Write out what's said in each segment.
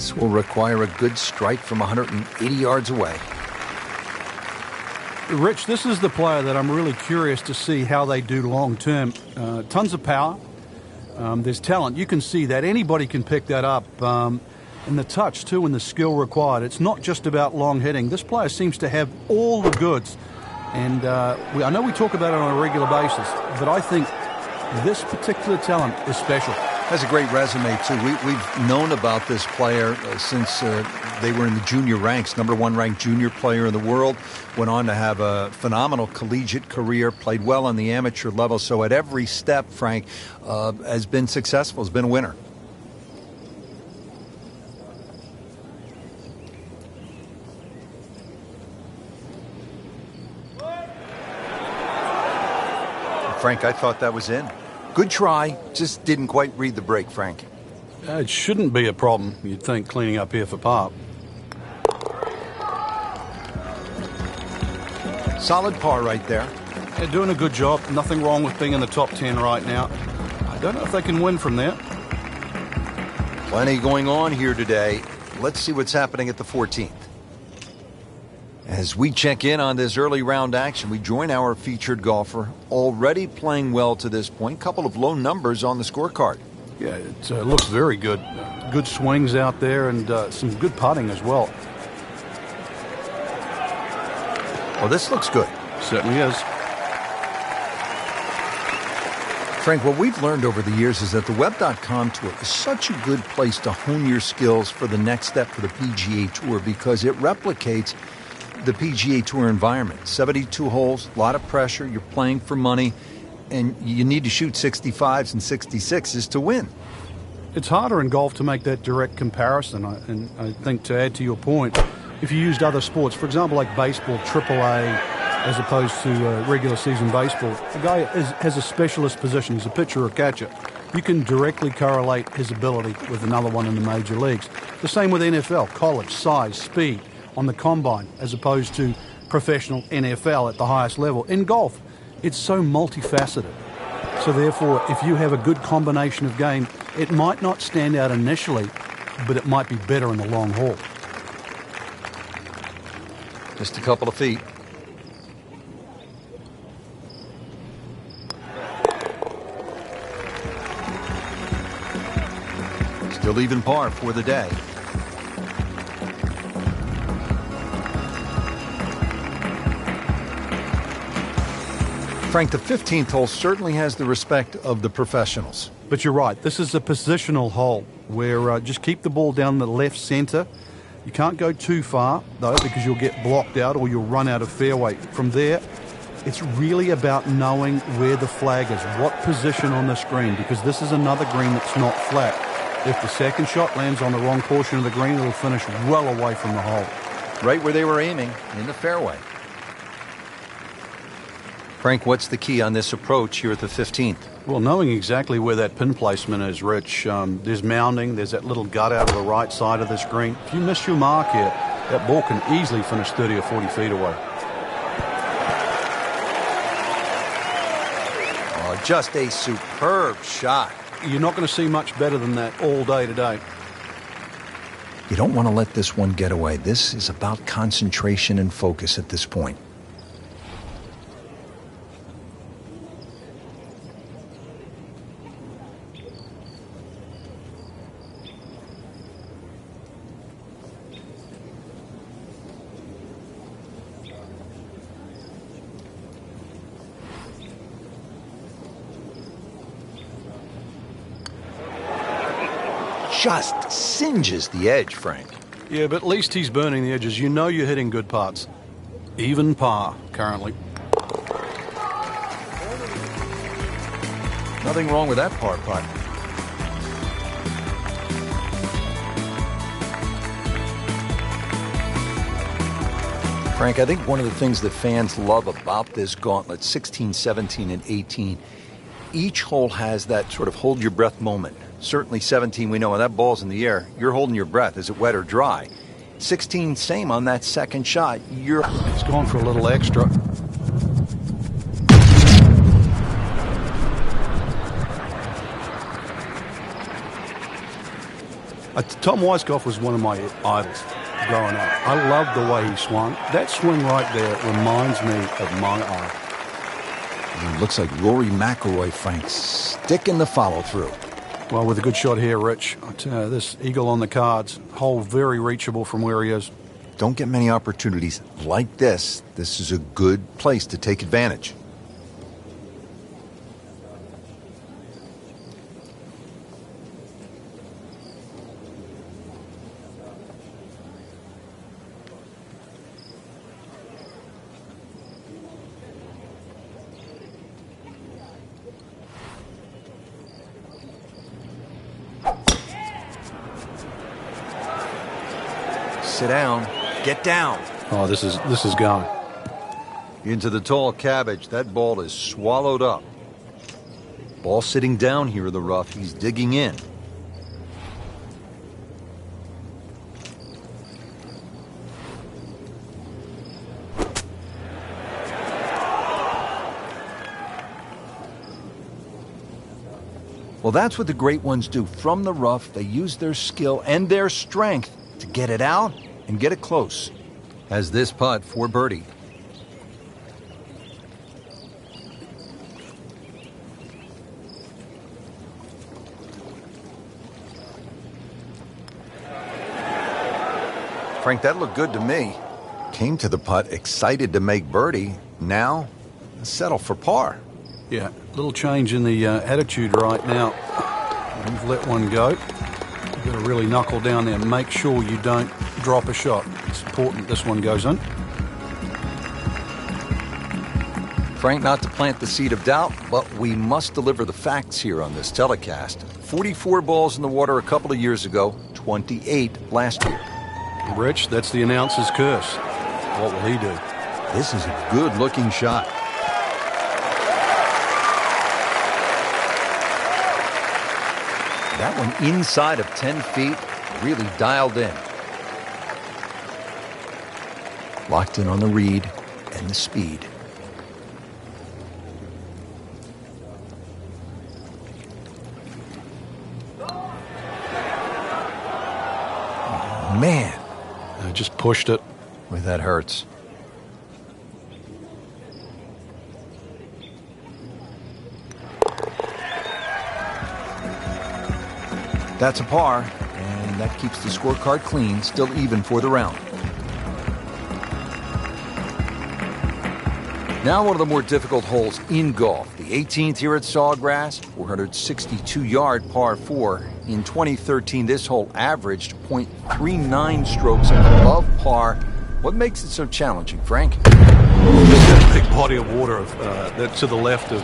This will require a good strike from 180 yards away. Rich, this is the player that I'm really curious to see how they do long term. Tons of power. There's talent. You can see that. Anybody can pick that up. And the touch, too, and the skill required. It's not just about long hitting. This player seems to have all the goods. And I know we talk about it on a regular basis, but I think this particular talent is special. Has a great resume, too. We've known about this player since they were in the junior ranks. #1 ranked junior player in the world. Went on to have a phenomenal collegiate career. Played well on the amateur level. So at every step, Frank has been successful. Has been a winner. Frank, I thought that was in. Good try, just didn't quite read the break, Frank. It shouldn't be a problem, you'd think, cleaning up here for par. Solid par right there. They're doing a good job. Nothing wrong with being in the top 10 right now. I don't know if they can win from there. Plenty going on here today. Let's see what's happening at the 14th. As we check in on this early round action, we join our featured golfer, already playing well to this point. Couple of low numbers on the scorecard. Yeah, it looks very good. Good swings out there and some good putting as well. Well, this looks good. Certainly is. Frank, what we've learned over the years is that the Web.com Tour is such a good place to hone your skills for the next step for the PGA Tour because it replicates the PGA Tour environment. 72 holes, a lot of pressure, you're playing for money, and you need to shoot 65s and 66s to win. It's harder in golf to make that direct comparison, and I think to add to your point, if you used other sports, for example, like baseball, AAA, as opposed to regular season baseball, a guy has a specialist position, he's a pitcher or catcher. You can directly correlate his ability with another one in the major leagues. The same with NFL, college, size, speed, on the combine, as opposed to professional NFL at the highest level. In golf, it's so multifaceted. So therefore, if you have a good combination of game, it might not stand out initially, but it might be better in the long haul. Just a couple of feet. Still even par for the day. Frank, the 15th hole certainly has the respect of the professionals. But you're right. This is a positional hole where just keep the ball down the left center. You can't go too far, though, because you'll get blocked out or you'll run out of fairway. From there, it's really about knowing where the flag is, what position on the green, because this is another green that's not flat. If the second shot lands on the wrong portion of the green, it'll finish well away from the hole. Right where they were aiming, in the fairway. Frank, what's the key on this approach here at the 15th? Well, knowing exactly where that pin placement is, Rich. There's mounding, there's that little gut out of the right side of this green. If you miss your mark here, that ball can easily finish 30 or 40 feet away. Oh, just a superb shot. You're not going to see much better than that all day today. You don't want to let this one get away. This is about concentration and focus at this point. Just singes the edge, Frank. Yeah, but at least he's burning the edges. You know you're hitting good putts. Even par, currently. Nothing wrong with that par putt. Frank, I think one of the things that fans love about this gauntlet, 16, 17, and 18, each hole has that sort of hold your breath moment. Certainly 17, we know when that ball's in the air, you're holding your breath. Is it wet or dry? 16, same on that second shot. It's going for a little extra. Tom Weiskopf was one of my idols growing up. I loved the way he swung. That swing right there reminds me of my idol. It looks like Rory McIlroy, Frank, sticking the follow-through. Well, with a good shot here, Rich. I tell you, this eagle on the cards, hole very reachable from where he is. Don't get many opportunities like this. This is a good place to take advantage. Sit down. Get down. Oh, this is going. Into the tall cabbage. That ball is swallowed up. Ball sitting down here in the rough. He's digging in. Well, that's what the great ones do. From the rough, they use their skill and their strength to get it out and get it close. Has this putt for birdie. Frank, that looked good to me. Came to the putt excited to make birdie. Now, settle for par. Yeah, little change in the attitude right now. You've let one go. You've got to really knuckle down there and make sure you don't drop a shot. It's important this one goes in. Frank, not to plant the seed of doubt, but we must deliver the facts here on this telecast. 44 balls in the water a couple of years ago, 28 last year. Rich, that's the announcer's curse. What will he do? This is a good-looking shot. That one inside of 10 feet, really dialed in. Locked in on the read and the speed. Oh, man. I just pushed it. Boy, that hurts. That's a par, and that keeps the scorecard clean, still even for the round. Now one of the more difficult holes in golf, the 18th here at Sawgrass, 462-yard par 4. In 2013, this hole averaged .39 strokes above par. What makes it so challenging, Frank? There's a big body of water that's to the left of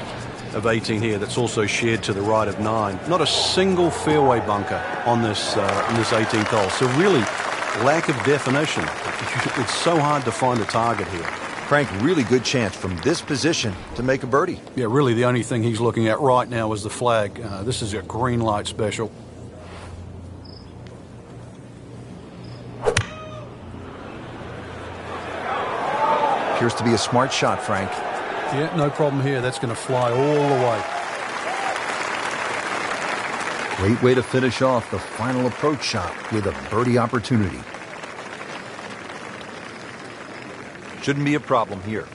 18 here that's also shared to the right of 9. Not a single fairway bunker on this 18th hole. So really, lack of definition. It's so hard to find a target here. Frank, really good chance from this position to make a birdie. Yeah, really the only thing he's looking at right now is the flag. This is a green light special. Appears to be a smart shot, Frank. Yeah, no problem here. That's going to fly all the way. Great way to finish off the final approach shot with a birdie opportunity. Shouldn't be a problem here.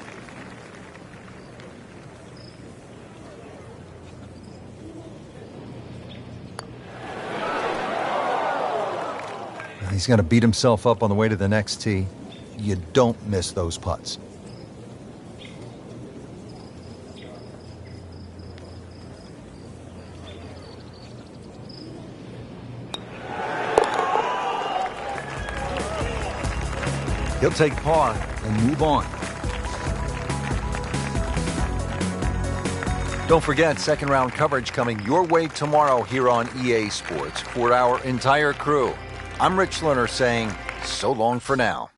He's going to beat himself up on the way to the next tee. You don't miss those putts. He'll take par and move on. Don't forget, second round coverage coming your way tomorrow here on EA Sports. For our entire crew, I'm Rich Lerner saying so long for now.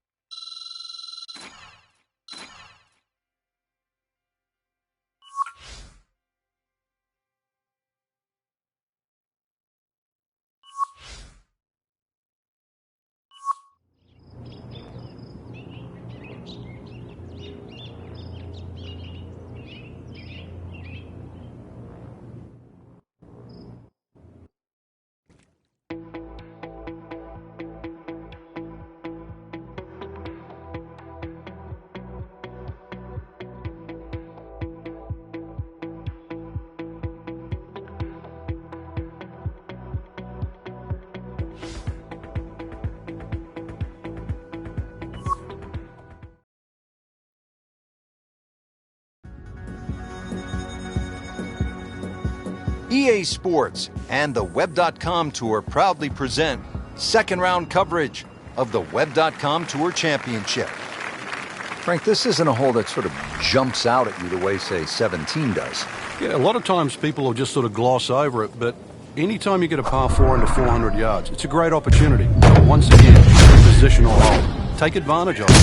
EA Sports and the Web.com Tour proudly present second round coverage of the Web.com Tour Championship. Frank, this isn't a hole that sort of jumps out at you the way, say, 17 does. Yeah, a lot of times people will just sort of gloss over it, but anytime you get a par 4 into 400 yards, it's a great opportunity. Once again, positional hole. Take advantage of it.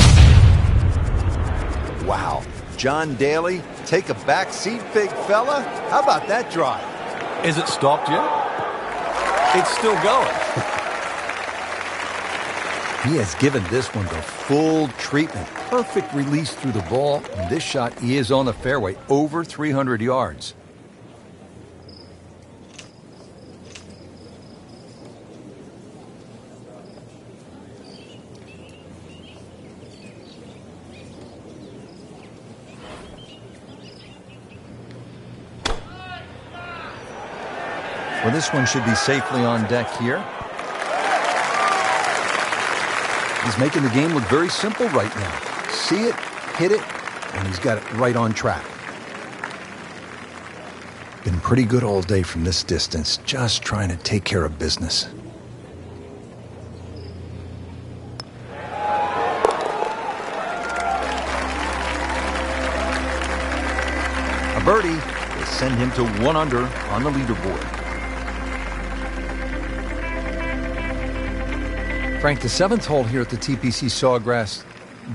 Wow. John Daly, take a back seat, big fella. How about that drive? Is it stopped yet? It's still going. He has given this one the full treatment. Perfect release through the ball. And this shot is on the fairway, over 300 yards. Well, this one should be safely on deck here. He's making the game look very simple right now. See it, hit it, and he's got it right on track. Been pretty good all day from this distance, just trying to take care of business. A birdie will send him to 1 under on the leaderboard. Frank, the 7th hole here at the TPC Sawgrass,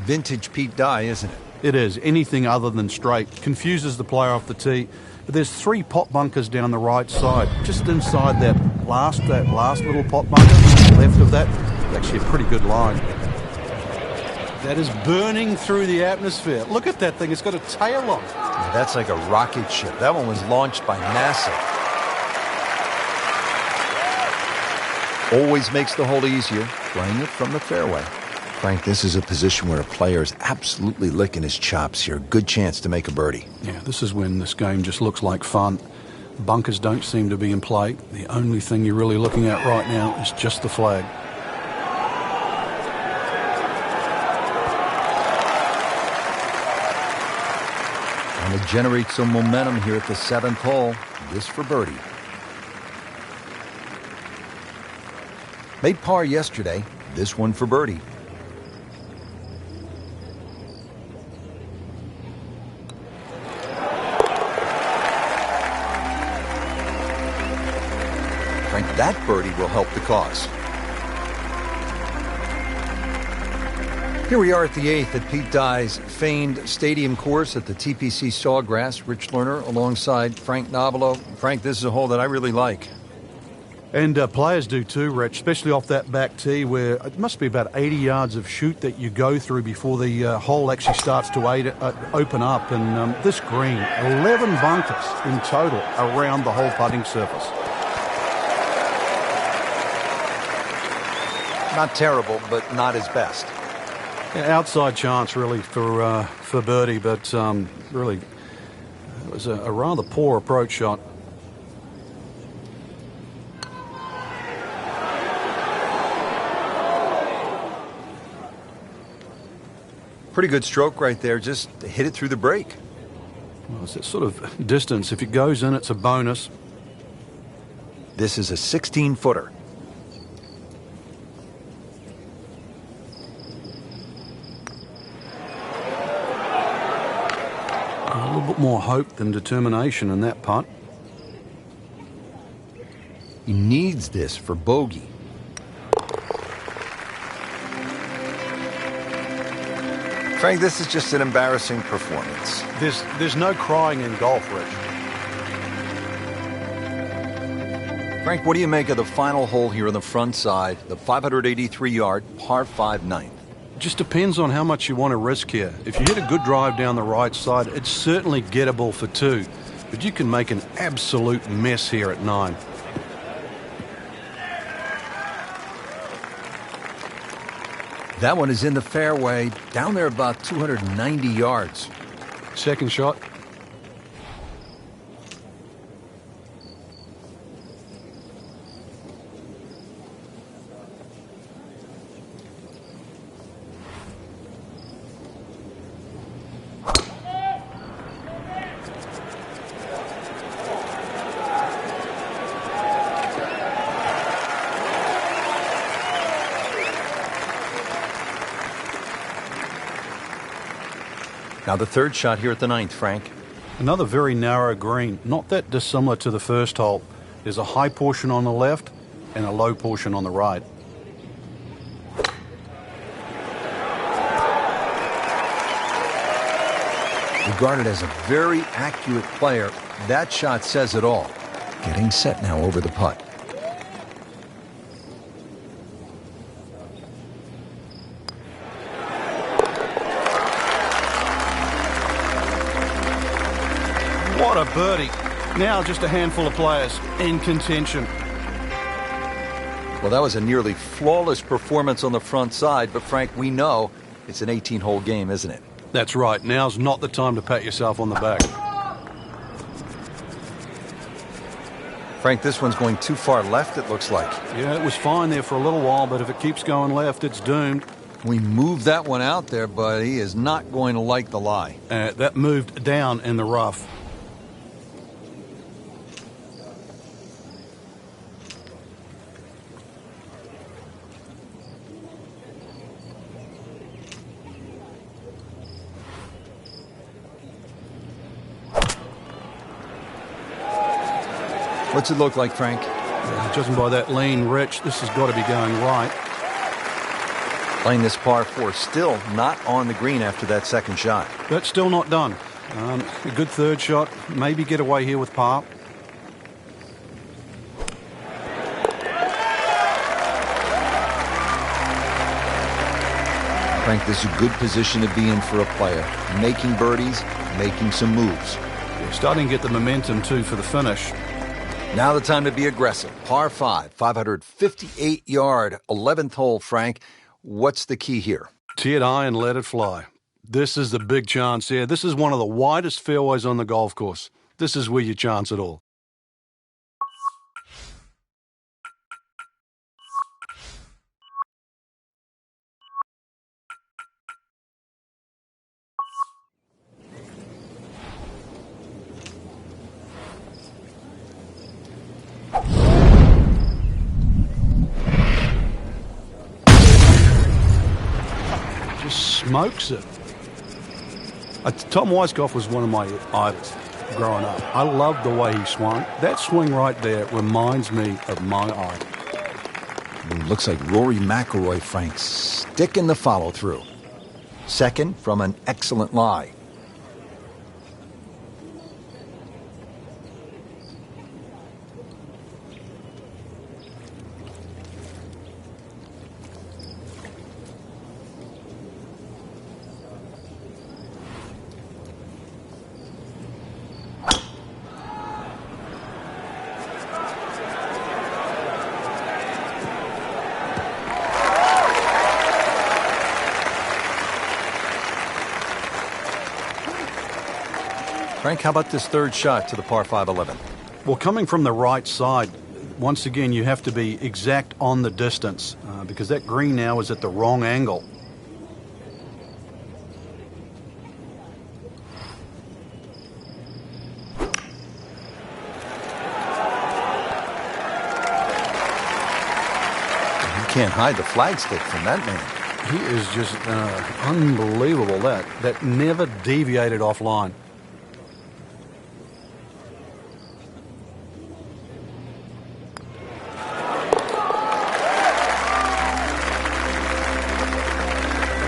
vintage Pete Dye, isn't it? It is. Anything other than straight confuses the player off the tee. But there's 3 pot bunkers down the right side, just inside that last little pot bunker, left of that. Actually a pretty good line. That is burning through the atmosphere. Look at that thing. It's got a tail on. Yeah, that's like a rocket ship. That one was launched by NASA. Always makes the hole easier, playing it from the fairway. Frank, this is a position where a player is absolutely licking his chops here. Good chance to make a birdie. Yeah, this is when this game just looks like fun. Bunkers don't seem to be in play. The only thing you're really looking at right now is just the flag. And to generate some momentum here at the 7th hole, this for birdie. Made par yesterday, this one for birdie. Frank, that birdie will help the cause. Here we are at the 8th at Pete Dye's famed stadium course at the TPC Sawgrass. Rich Lerner alongside Frank Nobilo. Frank, this is a hole that I really like. And players do too, Rich, especially off that back tee where it must be about 80 yards of shoot that you go through before the hole actually starts to open up. And this green, 11 bunkers in total around the whole putting surface. Not terrible, but not his best. Yeah, outside chance really for birdie, but really it was a rather poor approach shot. Pretty good stroke right there. Just hit it through the break. Well, it's that sort of distance. If it goes in, it's a bonus. This is a 16-footer. A little bit more hope than determination in that putt. He needs this for bogey. Frank, this is just an embarrassing performance. There's no crying in golf, Rich. Frank, what do you make of the final hole here on the front side, the 583-yard par 5 ninth? It just depends on how much you want to risk here. If you hit a good drive down the right side, it's certainly gettable for 2. But you can make an absolute mess here at 9. That one is in the fairway, down there about 290 yards. Second shot. Now the third shot here at the ninth, Frank. Another very narrow green, not that dissimilar to the first hole. There's a high portion on the left and a low portion on the right. Regarded as a very accurate player, that shot says it all. Getting set now over the putt. What a birdie. Now just a handful of players in contention. Well, that was a nearly flawless performance on the front side, but Frank, we know it's an 18-hole game, isn't it? That's right. Now's not the time to pat yourself on the back. Frank, this one's going too far left, it looks like. Yeah, it was fine there for a little while, but if it keeps going left, it's doomed. We moved that one out there, but he is not going to like the lie. That moved down in the rough. What's it look like, Frank? Judging by that lean, Rich, this has got to be going right. Playing this par 4, still not on the green after that second shot. That's still not done. A good third shot, maybe get away here with par. Frank, this is a good position to be in for a player. Making birdies, making some moves. You're starting to get the momentum, too, for the finish. Now the time to be aggressive. Par 5, 558-yard, 11th hole, Frank. What's the key here? Tee it high and let it fly. This is the big chance here. This is one of the widest fairways on the golf course. This is where you chance it all. Smokes it. Tom Weiskopf was one of my idols growing up. I loved the way he swung. That swing right there reminds me of my idol. Looks like Rory McIlroy, Frank, sticking the follow-through. Second from an excellent lie. Frank, how about this third shot to the par 5 11? Well, coming from the right side, once again, you have to be exact on the distance because that green now is at the wrong angle. You can't hide the flagstick from that man. He is just unbelievable. That never deviated offline.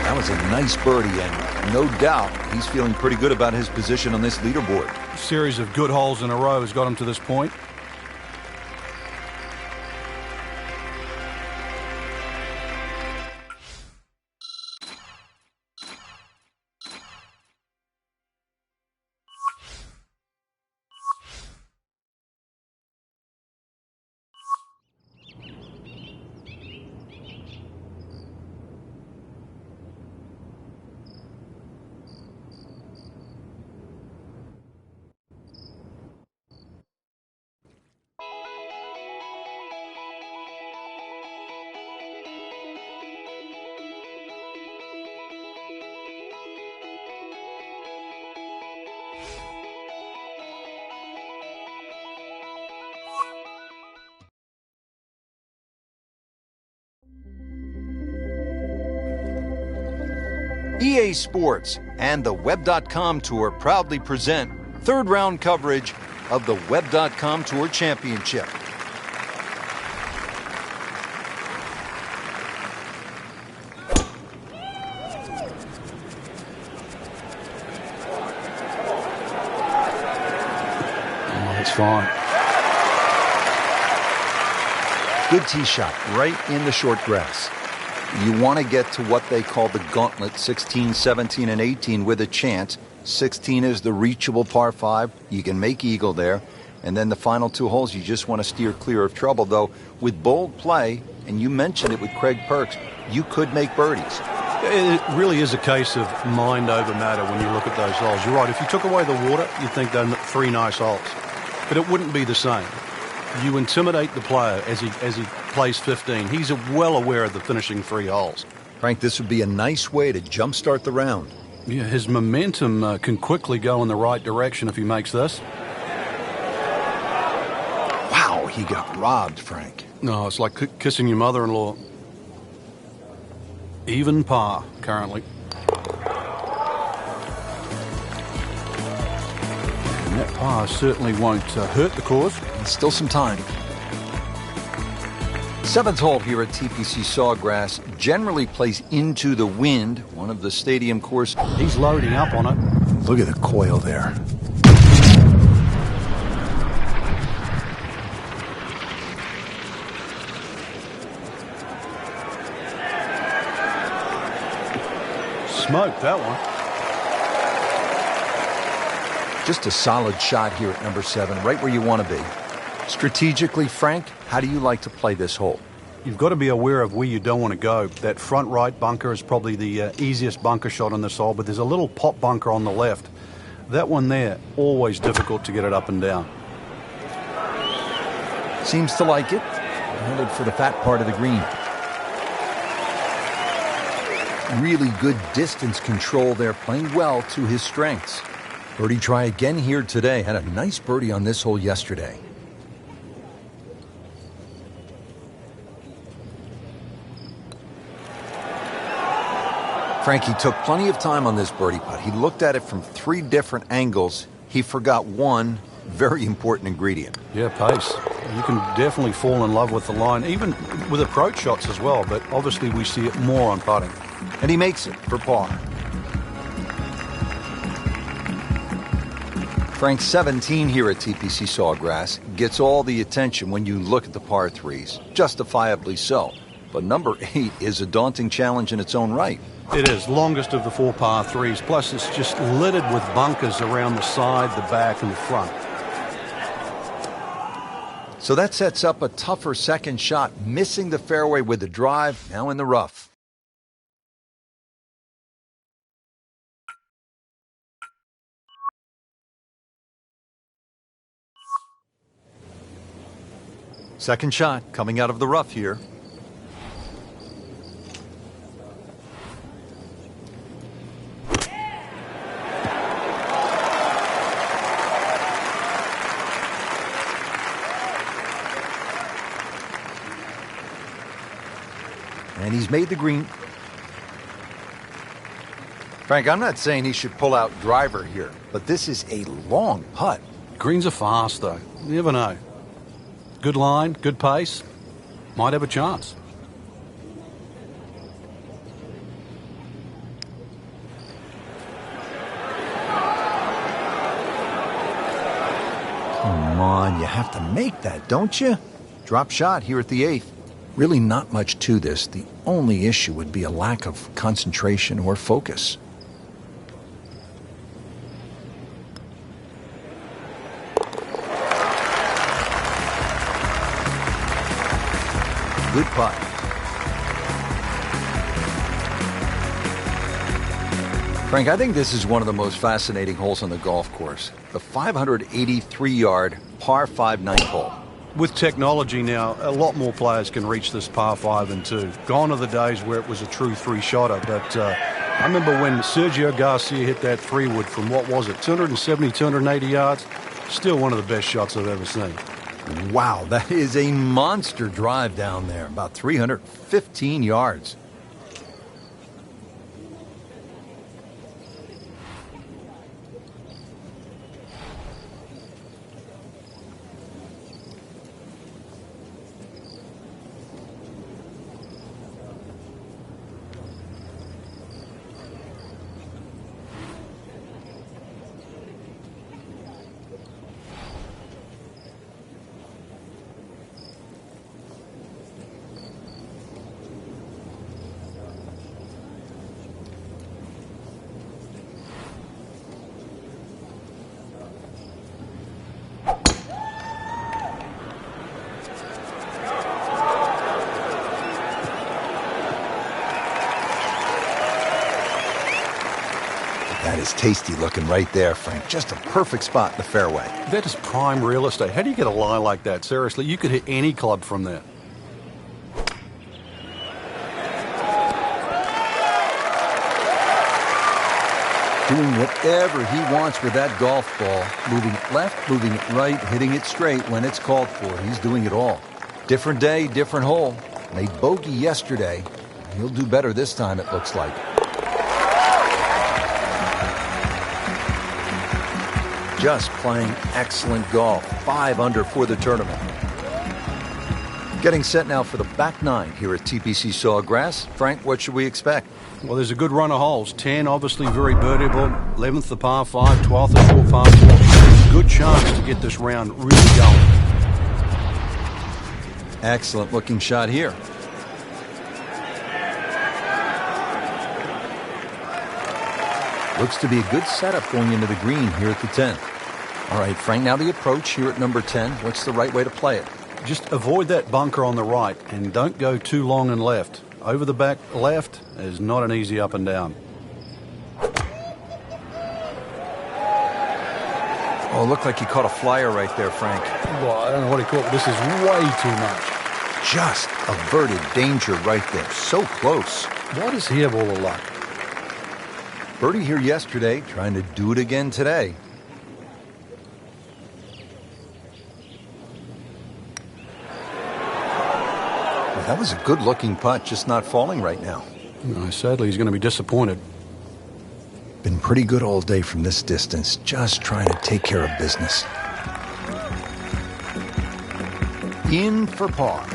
That was a nice birdie, and no doubt he's feeling pretty good about his position on this leaderboard. A series of good holes in a row has got him to this point. EA Sports and the Web.com Tour proudly present third round coverage of the Web.com Tour Championship. It's fine. Good tee shot right in the short grass. You want to get to what they call the gauntlet, 16, 17, and 18 with a chance. 16 is the reachable par 5. You can make eagle there. And then the final 2 holes, you just want to steer clear of trouble. Though, with bold play, and you mentioned it with Craig Perks, you could make birdies. It really is a case of mind over matter when you look at those holes. You're right. If you took away the water, you'd think they're 3 nice holes. But it wouldn't be the same. You intimidate the player as he plays 15. He's well aware of the finishing 3 holes. Frank, this would be a nice way to jumpstart the round. Yeah, his momentum can quickly go in the right direction if he makes this. Wow, he got robbed, Frank. No, it's like kissing your mother-in-law. Even par, currently. And that par certainly won't hurt the cause. Still some time. 7th hole here at TPC Sawgrass generally plays into the wind, one of the stadium course. He's loading up on it. Look at the coil there. Smoked that one. Just a solid shot here at number 7, right where you want to be. Strategically, Frank, how do you like to play this hole? You've got to be aware of where you don't want to go. That front right bunker is probably the easiest bunker shot on this hole, but there's a little pop bunker on the left. That one there, always difficult to get it up and down. Seems to like it. Headed for the fat part of the green. Really good distance control there, playing well to his strengths. Birdie try again here today. Had a nice birdie on this hole yesterday. Frankie took plenty of time on this birdie putt. He looked at it from 3 different angles. He forgot one very important ingredient. Yeah, pace. You can definitely fall in love with the line, even with approach shots as well, but obviously we see it more on putting. And he makes it for par. Frank, 17 here at TPC Sawgrass gets all the attention when you look at the par 3s, justifiably so. But number 8 is a daunting challenge in its own right. It is, longest of the 4 par 3s, plus it's just littered with bunkers around the side, the back, and the front. So that sets up a tougher second shot, missing the fairway with the drive, now in the rough. Second shot coming out of the rough here. And he's made the green. Frank, I'm not saying he should pull out driver here, but this is a long putt. Greens are fast, though. You never know. Good line, good pace. Might have a chance. Come on, you have to make that, don't you? Drop shot here at the 8th. Really not much to this. The only issue would be a lack of concentration or focus. Good putt. Frank, I think this is one of the most fascinating holes on the golf course. The 583-yard par 5 ninth hole. With technology now, a lot more players can reach this par 5 and 2. Gone are the days where it was a true 3-shotter, but I remember when Sergio Garcia hit that 3-wood from, what was it, 270, 280 yards? Still one of the best shots I've ever seen. Wow, that is a monster drive down there, about 315 yards. That is tasty looking right there, Frank. Just a perfect spot in the fairway. That is prime real estate. How do you get a lie like that? Seriously, you could hit any club from that. Doing whatever he wants with that golf ball. Moving it left, moving it right, hitting it straight when it's called for. He's doing it all. Different day, different hole. Made bogey yesterday. He'll do better this time, it looks like. Just playing excellent golf. 5 under for the tournament. Getting set now for the back 9 here at TPC Sawgrass. Frank, what should we expect? Well, there's a good run of holes. 10, obviously, very birdieable. 11th, the par 5. 12th, the short par 4. Good chance to get this round really going. Excellent looking shot here. Looks to be a good setup going into the green here at the 10th. All right, Frank, now the approach here at number 10. What's the right way to play it? Just avoid that bunker on the right and don't go too long and left. Over the back left is not an easy up and down. Oh, it looked like he caught a flyer right there, Frank. Well, I don't know what he caught, but this is way too much. Just averted danger right there. So close. Why does he have all the luck? Birdie here yesterday, trying to do it again today. Well, that was a good-looking putt, just not falling right now. No, sadly, he's going to be disappointed. Been pretty good all day from this distance, just trying to take care of business. In for par.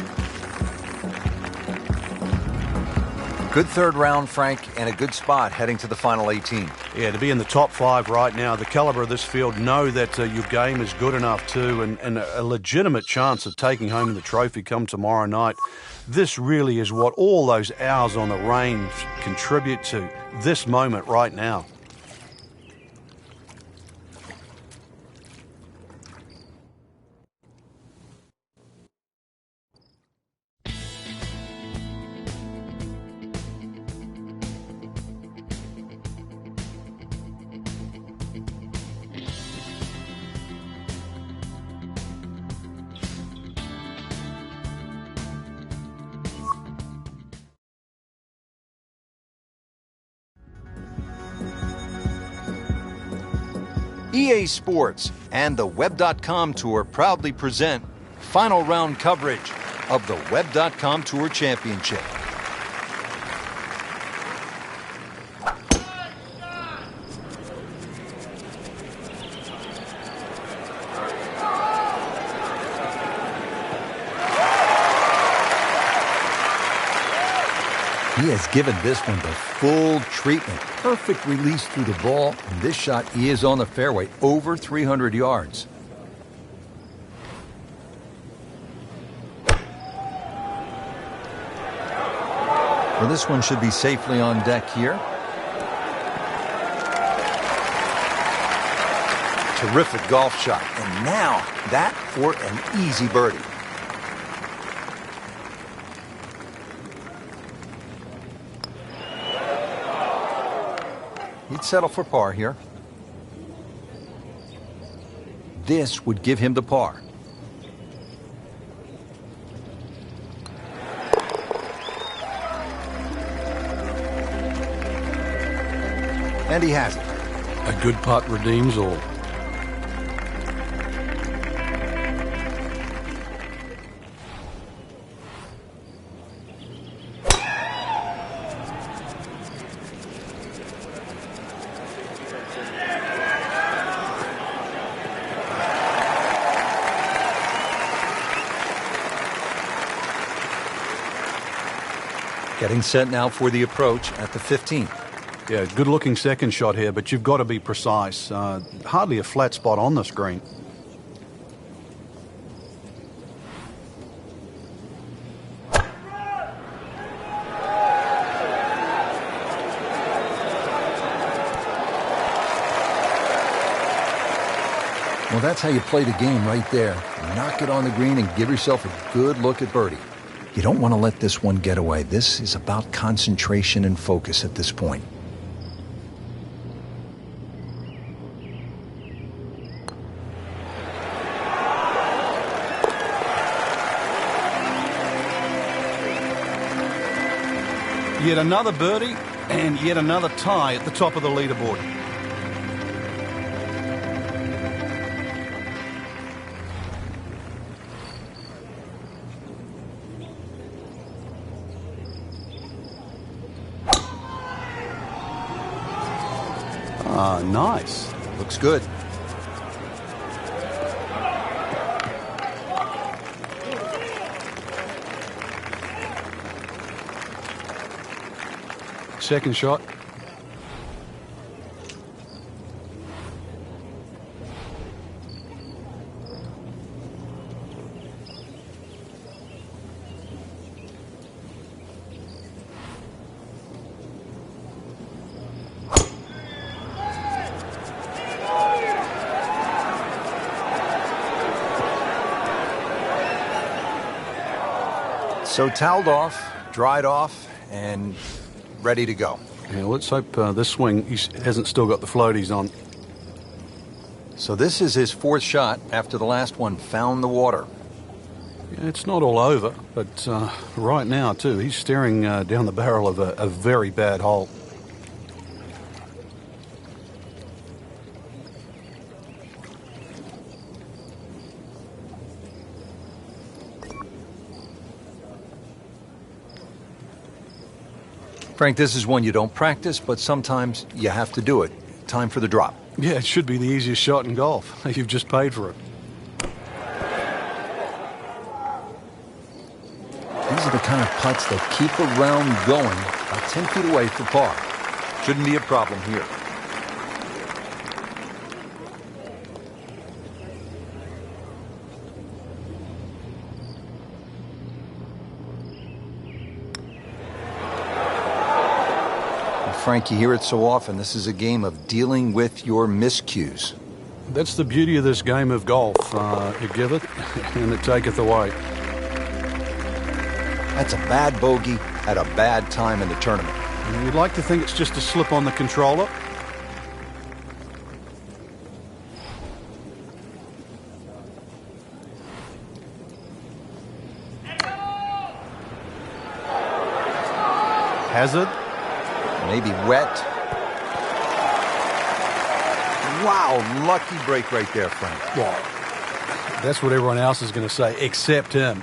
Good third round, Frank, and a good spot heading to the final 18. Yeah, to be in the top 5 right now, the caliber of this field, know that your game is good enough too, and a legitimate chance of taking home the trophy come tomorrow night. This really is what all those hours on the range contribute to, this moment right now. EA Sports and the Web.com Tour proudly present final round coverage of the Web.com Tour Championship. He has given this one the full treatment. Perfect release through the ball. And this shot is on the fairway, over 300 yards. Well, this one should be safely on deck here. Terrific golf shot. And now that for an easy birdie. He'd settle for par here. This would give him the par. And he has it. A good putt redeems all. Getting set now for the approach at the 15th. Yeah, good-looking second shot here, but you've got to be precise. Hardly a flat spot on this green. Well, that's how you play the game right there. Knock it on the green and give yourself a good look at birdie. You don't want to let this one get away. This is about concentration and focus at this point. Yet another birdie and yet another tie at the top of the leaderboard. Ah, nice. Looks good. Second shot. So toweled off, dried off, and ready to go. Yeah, let's hope this swing he hasn't still got the floaties on. So this is his fourth shot after the last one found the water. Yeah, it's not all over, but right now, too, he's staring down the barrel of a very bad hole. Frank, this is one you don't practice, but sometimes you have to do it. Time for the drop. Yeah, it should be the easiest shot in golf. You've just paid for it. These are the kind of putts that keep the round going about 10 feet away for par. Shouldn't be a problem here. Frank, you hear it so often. This is a game of dealing with your miscues. That's the beauty of this game of golf. It giveth and it taketh away. That's a bad bogey at a bad time in the tournament. And you'd like to think it's just a slip on the controller. Hazard. Maybe wet. Wow, lucky break right there, Frank. Well, that's what everyone else is going to say, except him.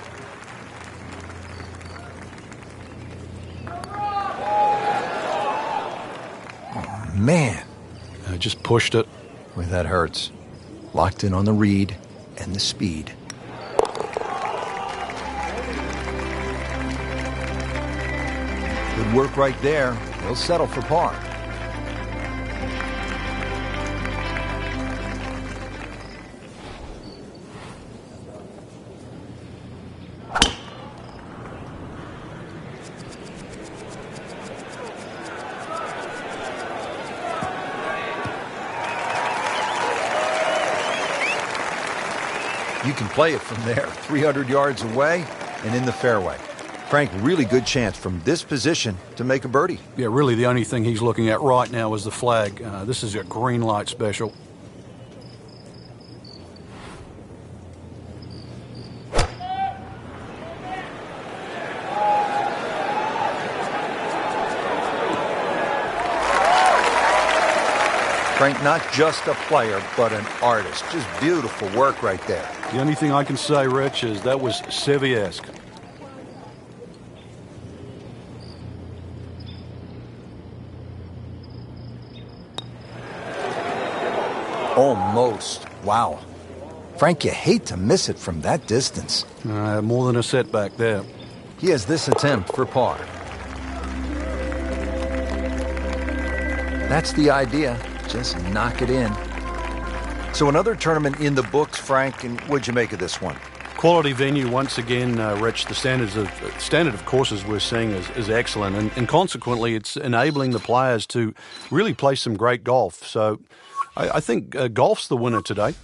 Oh, man. I just pushed it. Boy, that hurts. Locked in on the read and the speed. Good work right there. He'll settle for par. You can play it from there, 300 yards away and in the fairway. Frank, really good chance from this position to make a birdie. Yeah, really the only thing he's looking at right now is the flag. This is a green light special. Frank, not just a player, but an artist. Just beautiful work right there. The only thing I can say, Rich, is that was Seve-esque. Almost. Wow. Frank, you hate to miss it from that distance. More than a setback there. He has this attempt for par. That's the idea. Just knock it in. So another tournament in the books, Frank, and what'd you make of this one? Quality venue once again, Rich. The standard of courses we're seeing is excellent, and consequently it's enabling the players to really play some great golf. So I think golf's the winner today.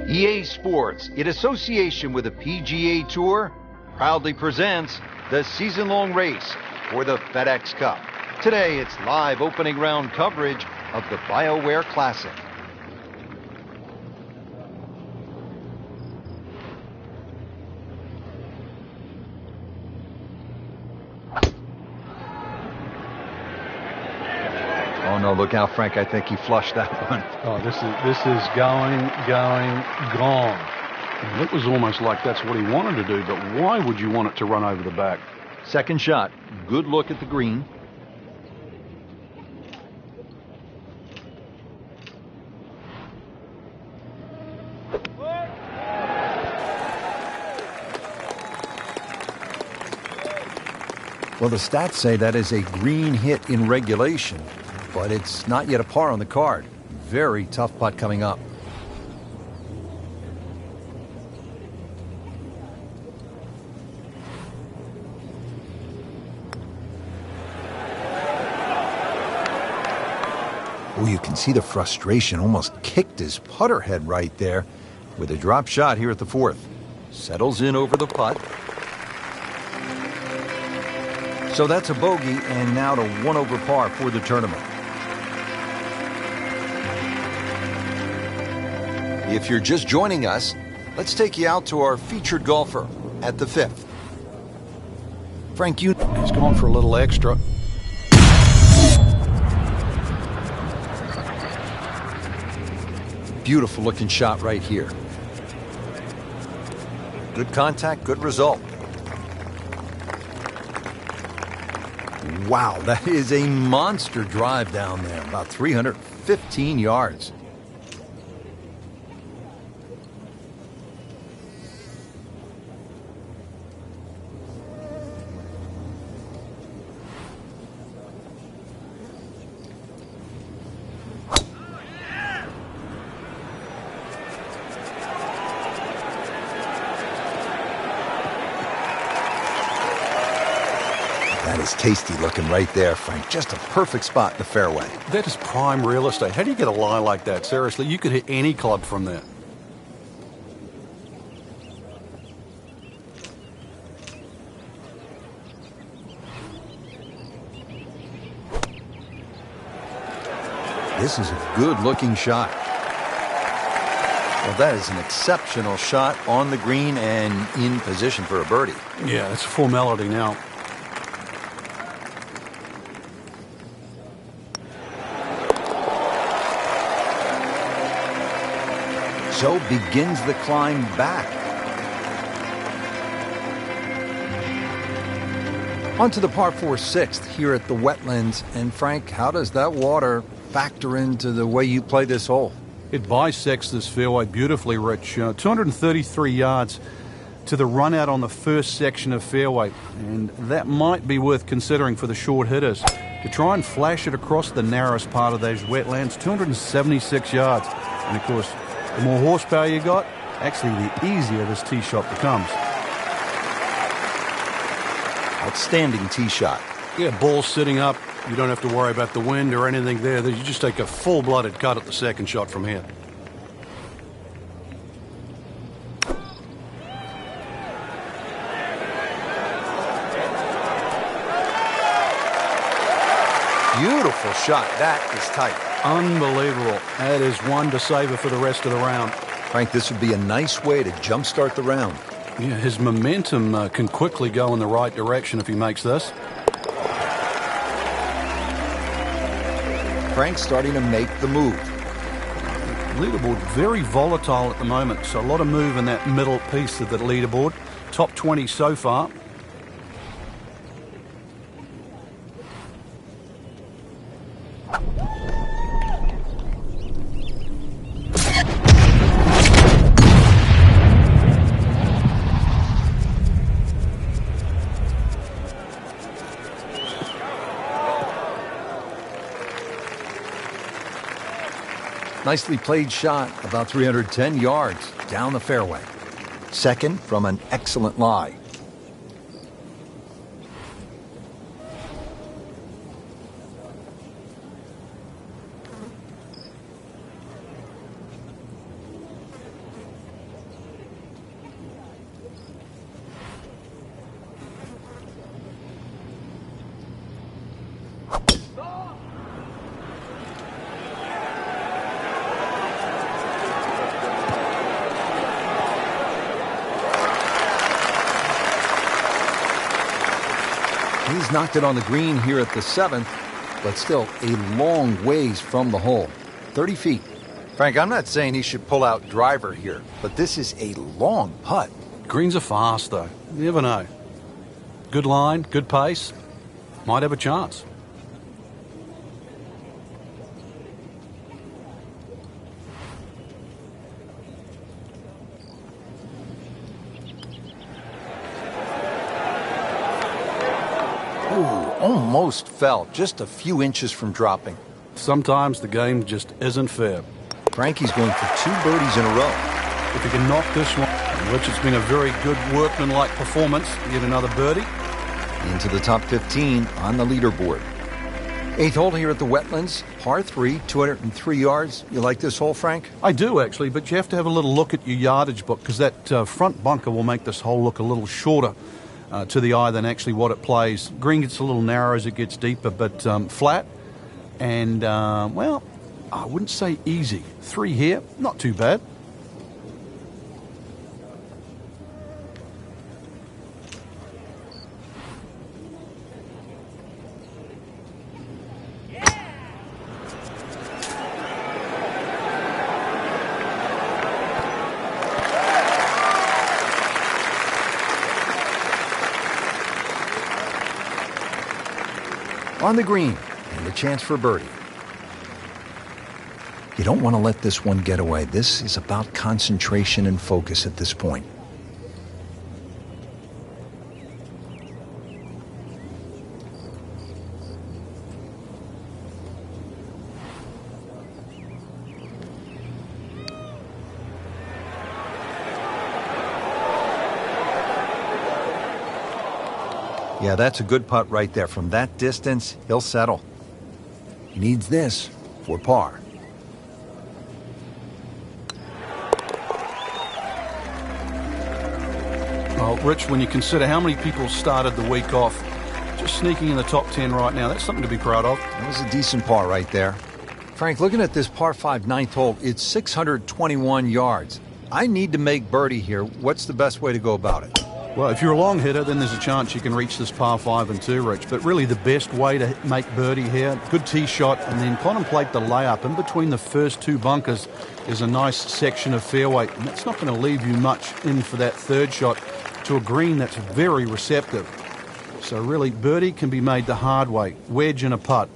EA Sports, in association with the PGA Tour, proudly presents the season-long race for the FedEx Cup. Today, it's live opening round coverage of the BioWare Classic. Oh no, look out, Frank. I think he flushed that one. Oh, this is going, gone. And it was almost like that's what he wanted to do, but why would you want it to run over the back? Second shot. Good look at the green. Well, the stats say that is a green hit in regulation, but it's not yet a par on the card. Very tough putt coming up. Oh, you can see the frustration. Almost kicked his putter head right there with a drop shot here at the fourth. Settles in over the putt. So that's a bogey, and now to 1 over par for the tournament. If you're just joining us, let's take you out to our featured golfer at the fifth. Frank, he's gone for a little extra. Beautiful looking shot right here. Good contact, good result. Wow, that is a monster drive down there, about 315 yards. That is tasty looking right there, Frank. Just a perfect spot in the fairway. That is prime real estate. How do you get a lie like that? Seriously, you could hit any club from there. This is a good looking shot. Well, that is an exceptional shot on the green and in position for a birdie. Yeah, it's a formality now. So begins the climb back. Onto the par 4 sixth here at the wetlands. And Frank, how does that water factor into the way you play this hole? It bisects this fairway beautifully, Rich. 233 yards to the run out on the first section of fairway. And that might be worth considering for the short hitters. To try and flash it across the narrowest part of those wetlands, 276 yards. And of course, the more horsepower you got, actually the easier this tee shot becomes. Outstanding tee shot. Yeah, ball sitting up. You don't have to worry about the wind or anything there. You just take a full-blooded cut at the second shot from here. Beautiful shot. That is tight. Unbelievable. That is one to savor for the rest of the round. Frank, this would be a nice way to jumpstart the round. Yeah, his momentum can quickly go in the right direction if he makes this. Frank starting to make the move. Leaderboard very volatile at the moment, so a lot of move in that middle piece of the leaderboard. Top 20 so far. Nicely played shot, about 310 yards down the fairway. Second from an excellent lie. He's knocked it on the green here at the 7th, but still a long ways from the hole. 30 feet. Frank, I'm not saying he should pull out driver here, but this is a long putt. Greens are fast, though. You never know. Good line, good pace. Might have a chance. Ooh, almost fell, just a few inches from dropping. Sometimes the game just isn't fair. Frankie's going for 2 birdies in a row. If he can knock this one, in which it's been a very good workmanlike performance, get another birdie. Into the top 15 on the leaderboard. 8th hole here at the Wetlands, par 3, 203 yards. You like this hole, Frank? I do, actually, but you have to have a little look at your yardage book because that front bunker will make this hole look a little shorter to the eye than actually what it plays. Green gets a little narrow as it gets deeper, but flat and, well, I wouldn't say easy. 3 here, not too bad. On the green, and a chance for birdie. You don't want to let this one get away. This is about concentration and focus at this point. Yeah, that's a good putt right there. From that distance, he'll settle. He needs this for par. Well, Rich, when you consider how many people started the week off, just sneaking in the top 10 right now, that's something to be proud of. That was a decent par right there. Frank, looking at this par 5 9th hole, it's 621 yards. I need to make birdie here. What's the best way to go about it? Well, if you're a long hitter, then there's a chance you can reach this par 5 and 2, Rich. But really the best way to make birdie here, good tee shot, and then contemplate the layup. In between the first 2 bunkers is a nice section of fairway, and that's not going to leave you much in for that 3rd shot to a green that's very receptive. So really, birdie can be made the hard way, wedge and a putt.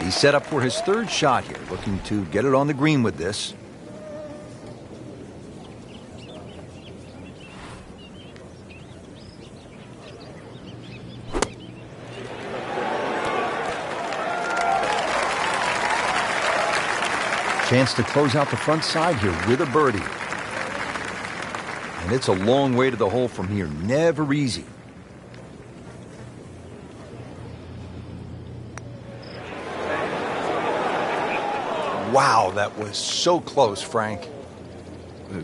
He's set up for his 3rd shot here, looking to get it on the green with this. Chance to close out the front side here with a birdie. And it's a long way to the hole from here. Never easy. Wow, that was so close, Frank.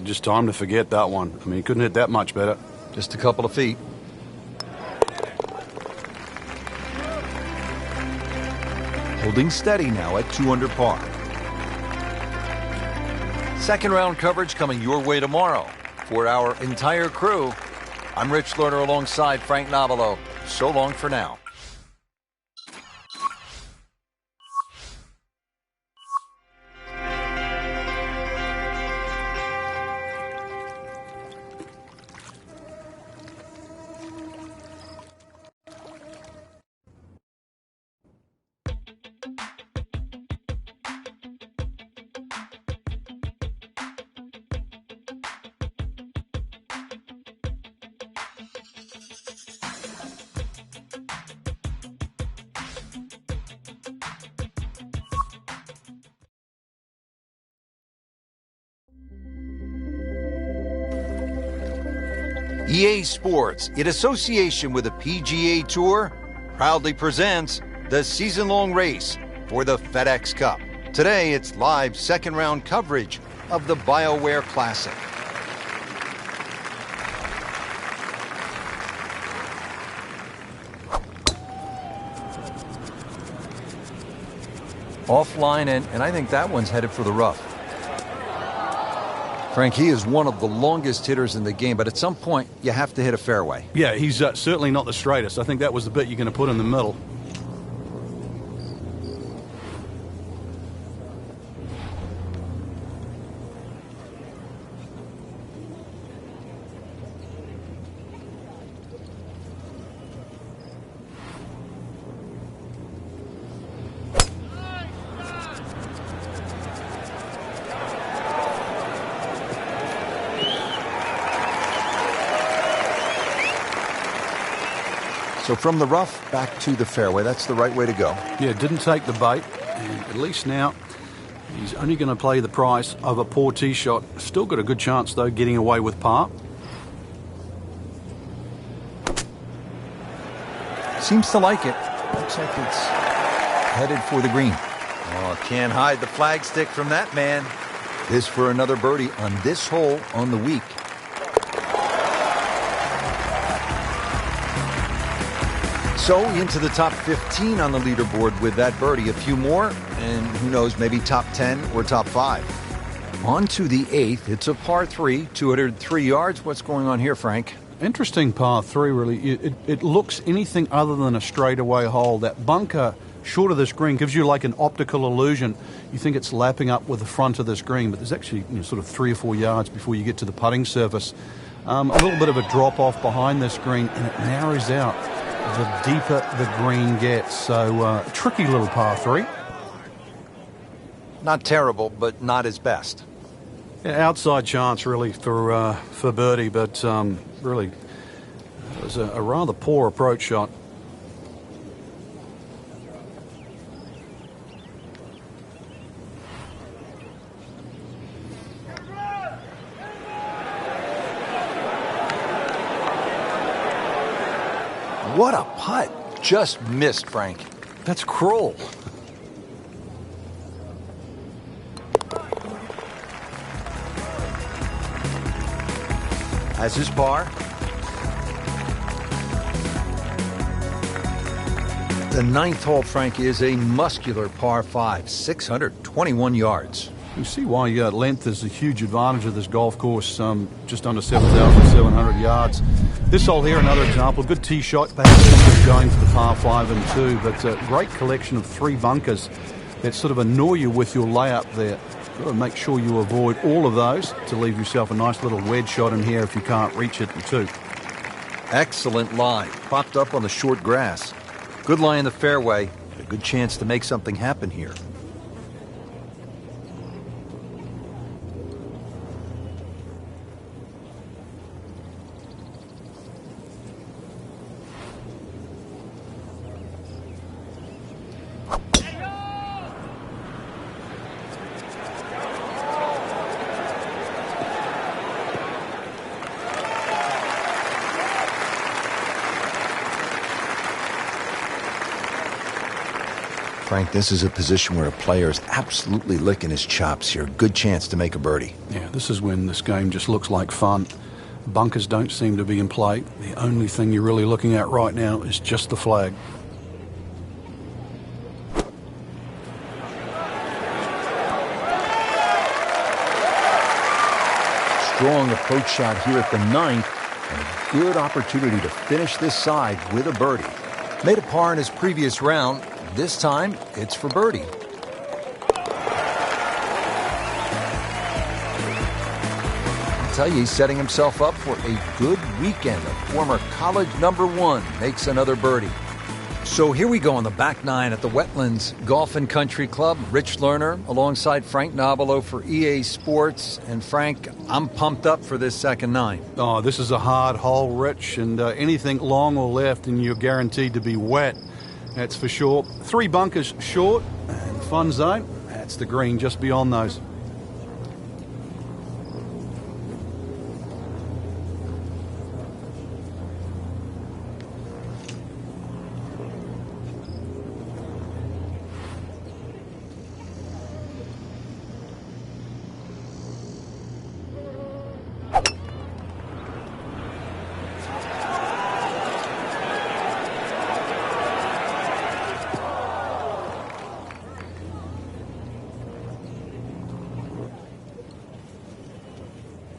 Just time to forget that one. I mean, he couldn't hit that much better. Just a couple of feet. Holding steady now at 2 under par. Second round coverage coming your way tomorrow. For our entire crew, I'm Rich Lerner alongside Frank Nobilo. So long for now. EA Sports, in association with the PGA Tour, proudly presents the season-long race for the FedEx Cup. Today, it's live second-round coverage of the BioWare Classic. Offline, and I think that one's headed for the rough. Frank, he is one of the longest hitters in the game, but at some point, you have to hit a fairway. Yeah, he's certainly not the straightest. I think that was the bit you're going to put in the middle. So from the rough back to the fairway, that's the right way to go. Yeah, didn't take the bait, and at least now he's only going to play the price of a poor tee shot. Still got a good chance, though, getting away with par. Seems to like it. Looks like it's headed for the green. Oh, can't hide the flagstick from that man. This for another birdie on this hole on the week. So into the top 15 on the leaderboard with that birdie. A few more, and who knows, maybe top 10 or top 5. On to the 8th. It's a par 3, 203 yards. What's going on here, Frank? Interesting par 3, really. It looks anything other than a straightaway hole. That bunker short of this green gives you like an optical illusion. You think it's lapping up with the front of this green, but there's actually sort of 3 or 4 yards before you get to the putting surface. A little bit of a drop-off behind this green, and it narrows out the deeper the green gets. So tricky little par 3. Not terrible, but not his best. Yeah, outside chance really for birdie, but really it was a rather poor approach shot. What a putt. Just missed, Frank. That's cruel. As his par. The 9th hole, Frank, is a muscular par 5, 621 yards. You see why length is a huge advantage of this golf course, just under 7,700 yards. This hole here, another example, good tee shot, perhaps going to the par 5 and 2, but a great collection of 3 bunkers that sort of annoy you with your layup there. You've got to make sure you avoid all of those to leave yourself a nice little wedge shot in here if you can't reach it in 2. Excellent lie, popped up on the short grass. Good lie in the fairway, a good chance to make something happen here. Frank, this is a position where a player is absolutely licking his chops here. Good chance to make a birdie. Yeah, this is when this game just looks like fun. Bunkers don't seem to be in play. The only thing you're really looking at right now is just the flag. Strong approach shot here at the 9th. And a good opportunity to finish this side with a birdie. Made a par in his previous round. This time, it's for birdie. I'll tell you, he's setting himself up for a good weekend. A former college #1 makes another birdie. So here we go on the back 9 at the Wetlands Golf and Country Club. Rich Lerner alongside Frank Nobilo for EA Sports. And Frank, I'm pumped up for this second 9. Oh, this is a hard hole, Rich, and anything long or left and you're guaranteed to be wet. That's for sure. 3 bunkers short and fun zone. That's the green just beyond those.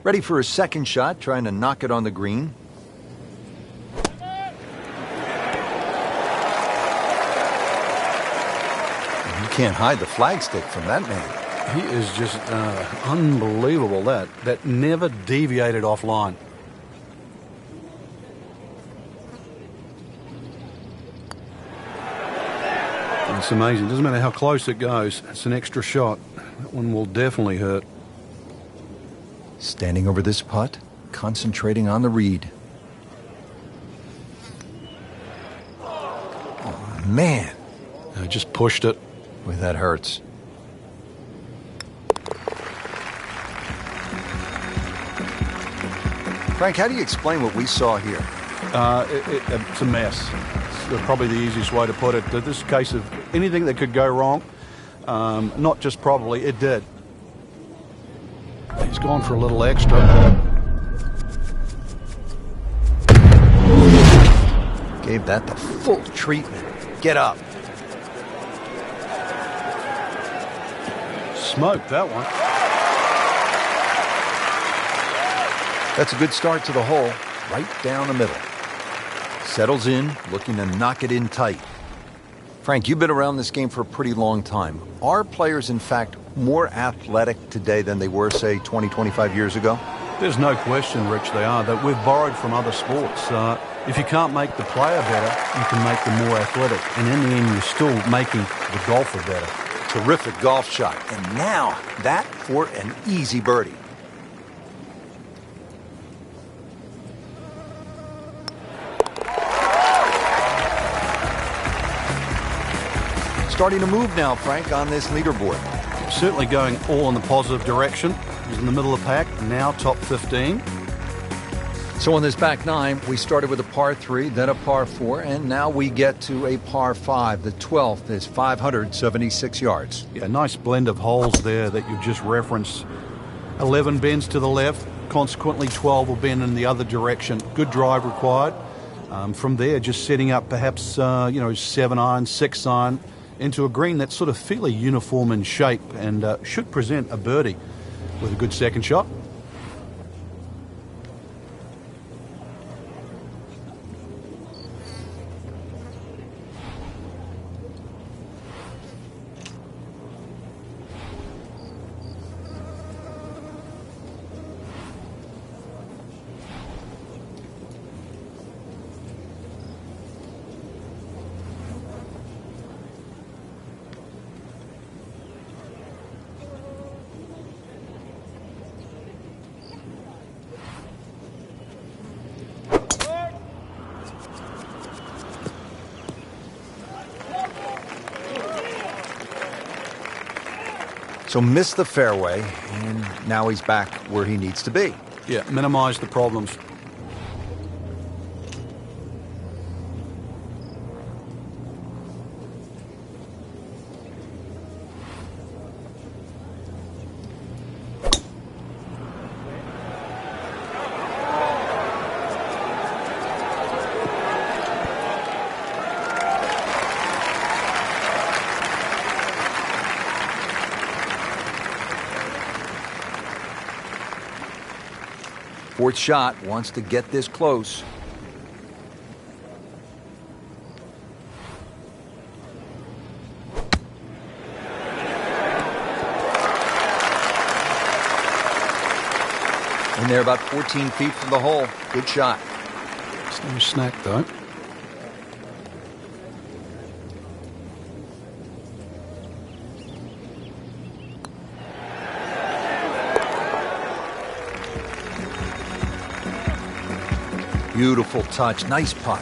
Ready for his second shot, trying to knock it on the green. You can't hide the flagstick from that man. He is just unbelievable. That never deviated offline. It's amazing. Doesn't matter how close it goes. It's an extra shot. That one will definitely hurt. Standing over this putt, concentrating on the read. Oh, man. I just pushed it. Boy, that hurts. Frank, how do you explain what we saw here? It's a mess. It's probably the easiest way to put it. This is a case of anything that could go wrong. Not just probably, it did. He's gone for a little extra. Gave that the full treatment. Get up. Smoked that one. That's a good start to the hole, right down the middle. Settles in, looking to knock it in tight. Frank, you've been around this game for a pretty long time. Are players, in fact, more athletic today than they were, say, 20, 25 years ago? There's no question, Rich, they are. That we've borrowed from other sports. If you can't make the player better, you can make them more athletic. And in the end, you're still making the golfer better. Terrific golf shot. And now, that for an easy birdie. Starting to move now, Frank, on this leaderboard. Certainly going all in the positive direction. He's in the middle of the pack, now top 15. So on this back nine, we started with a par 3, then a par 4, and now we get to a par 5. The 12th is 576 yards. Yeah, nice blend of holes there that you just referenced. 11 bends to the left, consequently 12 will bend in the other direction. Good drive required. From there, just setting up perhaps, 7 iron, 6 iron, into a green that's sort of fairly uniform in shape and should present a birdie with a good second shot. So missed the fairway, and now he's back where he needs to be. Yeah, minimize the problems. Fourth shot, wants to get this close. And they're about 14 feet from the hole. Good shot. It's no snack, though. Beautiful touch. Nice putt.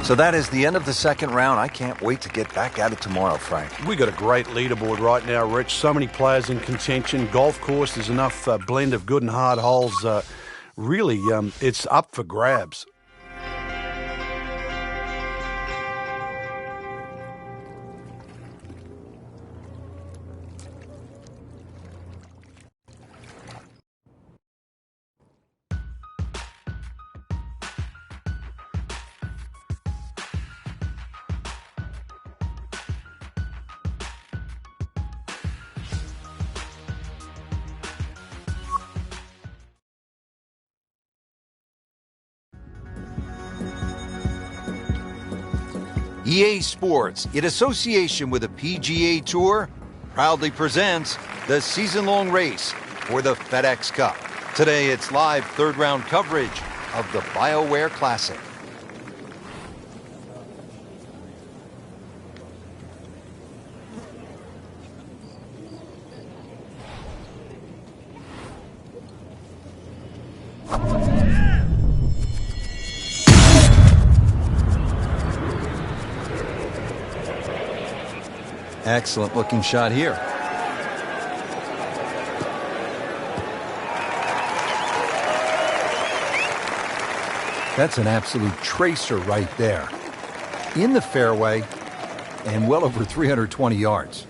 So that is the end of the second round. I can't wait to get back at it tomorrow, Frank. We got a great leaderboard right now, Rich. So many players in contention. Golf course, there's enough blend of good and hard holes. Really, it's up for grabs. EA Sports, in association with the PGA Tour, proudly presents the season-long race for the FedEx Cup. Today, it's live third-round coverage of the BioWare Classic. Excellent looking shot here. That's an absolute tracer right there. In the fairway and well over 320 yards.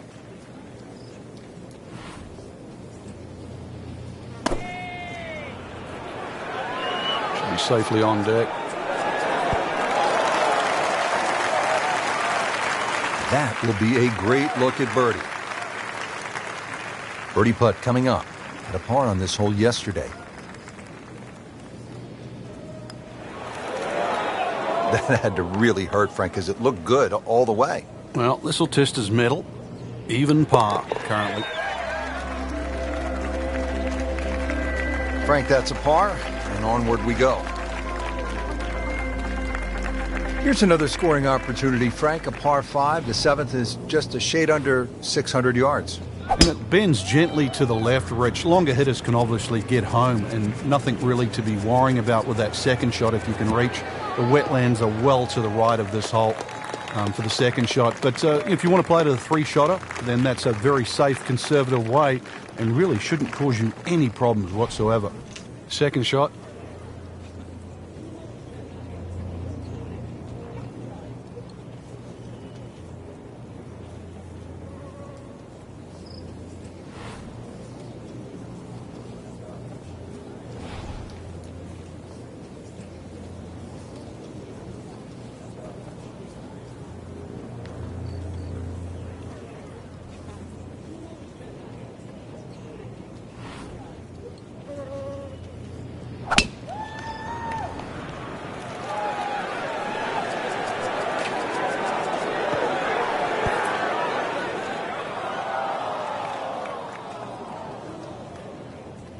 Should be safely on deck. That will be a great look at birdie. Birdie putt coming up. Had a par on this hole yesterday. That had to really hurt, Frank, because it looked good all the way. Well, this will test his mettle. Even par currently. Frank, that's a par, and onward we go. Here's another scoring opportunity, Frank, a par 5. The 7th is just a shade under 600 yards. And it bends gently to the left, Rich. Longer hitters can obviously get home, and nothing really to be worrying about with that second shot if you can reach. The wetlands are well to the right of this hole for the second shot. But if you want to play to the three-shotter, then that's a very safe, conservative way and really shouldn't cause you any problems whatsoever. Second shot.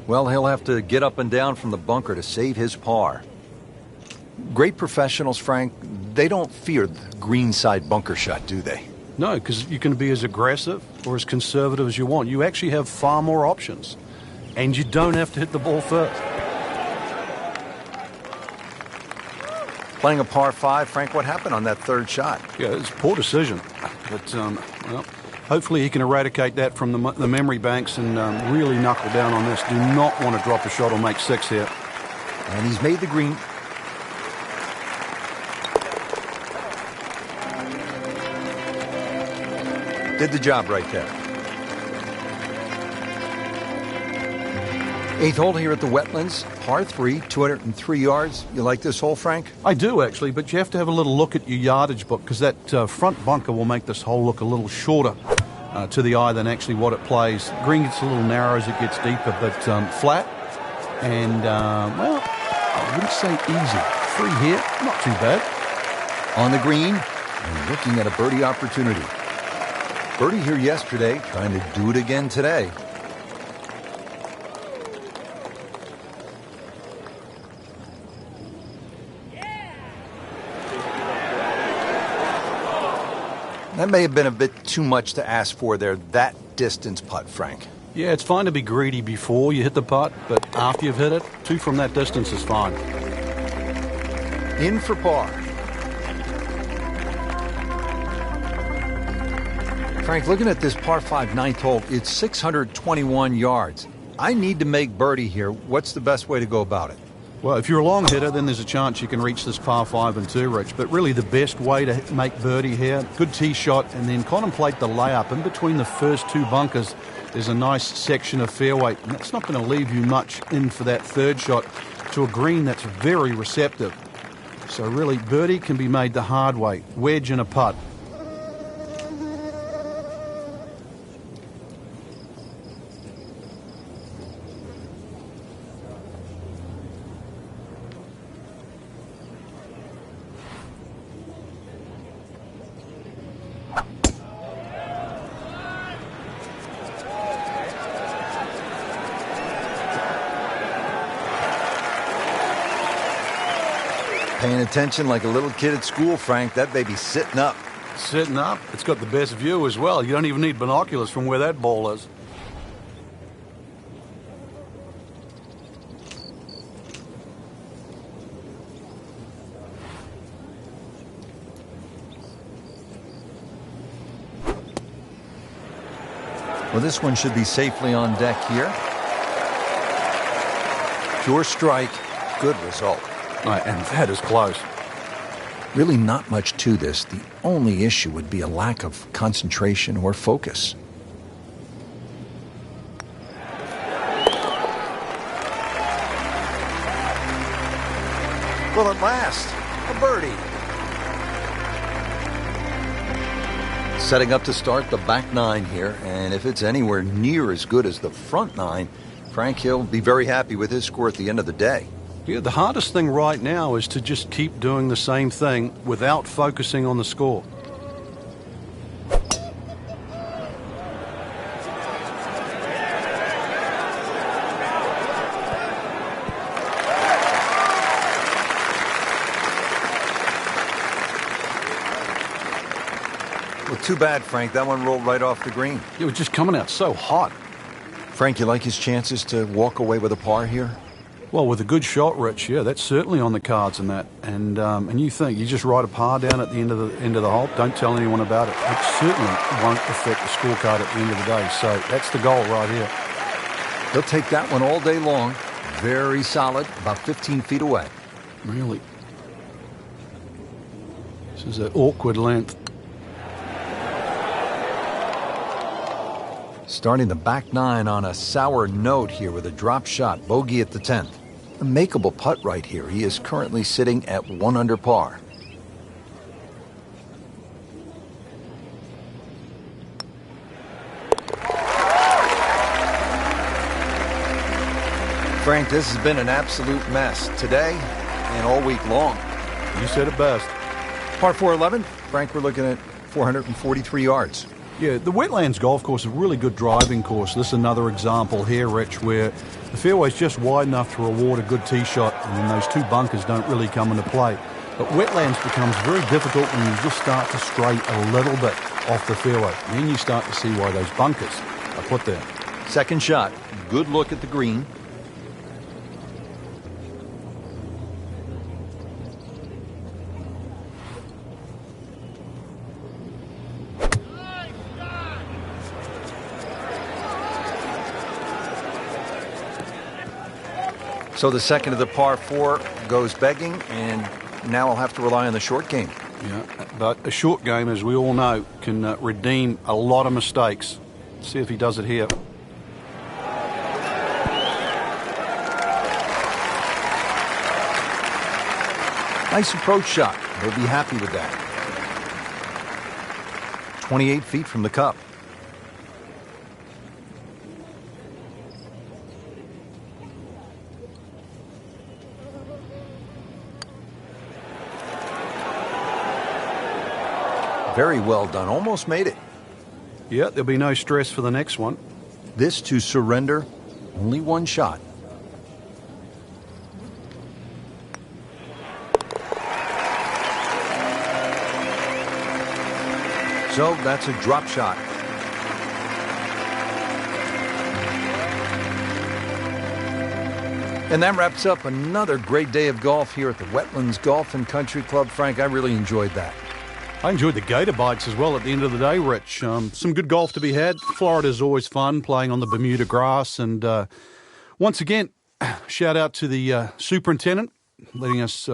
Well, he'll have to get up and down from the bunker to save his par. Great professionals, Frank, they don't fear the greenside bunker shot, do they? No, because you can be as aggressive or as conservative as you want. You actually have far more options. And you don't have to hit the ball first. Playing a par 5, Frank, what happened on that third shot? Yeah, it's a poor decision. But, well, hopefully he can eradicate that from the memory banks and really knuckle down on this. Do not want to drop a shot or make 6 here. And he's made the green. Did the job right there. 8th hole here at the Wetlands, par 3, 203 yards. You like this hole, Frank? I do, actually, but you have to have a little look at your yardage book because that front bunker will make this hole look a little shorter to the eye than actually what it plays. Green gets a little narrow as it gets deeper, but flat and, well, I wouldn't say easy. 3 here, not too bad. On the green and looking at a birdie opportunity. Birdie here yesterday, trying to do it again today. That may have been a bit too much to ask for there, that distance putt, Frank. Yeah, it's fine to be greedy before you hit the putt, but after you've hit it, 2 from that distance is fine. In for par. Frank, looking at this par 5 9th hole, it's 621 yards. I need to make birdie here. What's the best way to go about it? Well, if you're a long hitter, then there's a chance you can reach this par 5 and 2, Rich. But really the best way to make birdie here, good tee shot, and then contemplate the layup. In between the first 2 bunkers, there's a nice section of fairway, and that's not going to leave you much in for that third shot to a green that's very receptive. So really, birdie can be made the hard way, wedge and a putt. Paying attention like a little kid at school, Frank. That baby's sitting up. Sitting up. It's got the best view as well. You don't even need binoculars from where that ball is. Well, this one should be safely on deck here. Pure strike. Good result. And that is close. Really not much to this. The only issue would be a lack of concentration or focus. Well, at last, a birdie. Setting up to start the back nine here, and if it's anywhere near as good as the front nine, Frank Hill will be very happy with his score at the end of the day. Yeah, the hardest thing right now is to just keep doing the same thing without focusing on the score. Well, too bad, Frank. That one rolled right off the green. It was just coming out so hot. Frank, you like his chances to walk away with a par here? Well, with a good shot, Rich, yeah, that's certainly on the cards in that. And you think you just write a par down at the end of the hole. Don't tell anyone about it. It certainly won't affect the scorecard at the end of the day. So that's the goal right here. He'll take that one all day long. Very solid, about 15 feet away. Really. This is an awkward length. Starting the back nine on a sour note here with a drop shot, bogey at the 10th. A makeable putt right here. He is currently sitting at 1 under par. Frank, this has been an absolute mess today and all week long. You said it best. Par 411, Frank, we're looking at 443 yards. Yeah, the Wetlands Golf Course is a really good driving course. This is another example here, Rich, where the fairway's just wide enough to reward a good tee shot, and those two bunkers don't really come into play. But Wetlands becomes very difficult when you just start to stray a little bit off the fairway. And then you start to see why those bunkers are put there. Second shot, good look at the green. So the second of the par 4 goes begging, and now I'll have to rely on the short game. Yeah, but a short game, as we all know, can redeem a lot of mistakes. See if he does it here. Nice approach shot. He'll be happy with that. 28 feet from the cup. Very well done. Almost made it. Yeah, there'll be no stress for the next one. This to surrender. Only one shot. So that's a drop shot. And that wraps up another great day of golf here at the Wetlands Golf and Country Club. Frank, I really enjoyed that. I enjoyed the gator bites as well at the end of the day, Rich. Some good golf to be had. Florida's always fun, playing on the Bermuda grass. And once again, shout out to the superintendent letting us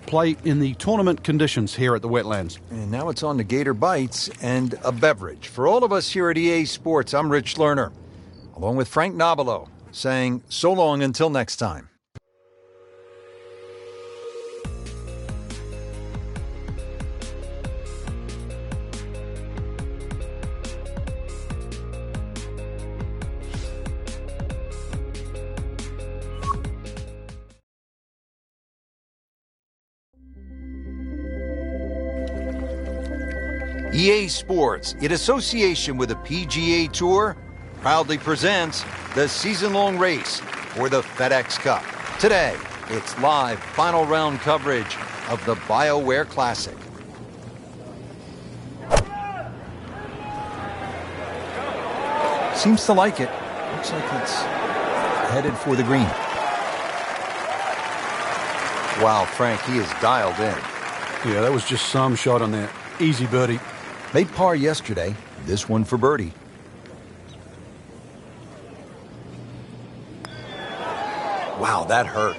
play in the tournament conditions here at the Wetlands. And now it's on to gator bites and a beverage. For all of us here at EA Sports, I'm Rich Lerner, along with Frank Nobilo, saying so long until next time. EA Sports, in association with the PGA Tour, proudly presents the season-long race for the FedEx Cup. Today, It's live, final round coverage of the BioWare Classic. Seems to like it. Looks like it's headed for the green. Wow, Frank, he is dialed in. Yeah, that was just some shot on that. Easy birdie. Made par yesterday. This one for birdie. Wow, that hurt.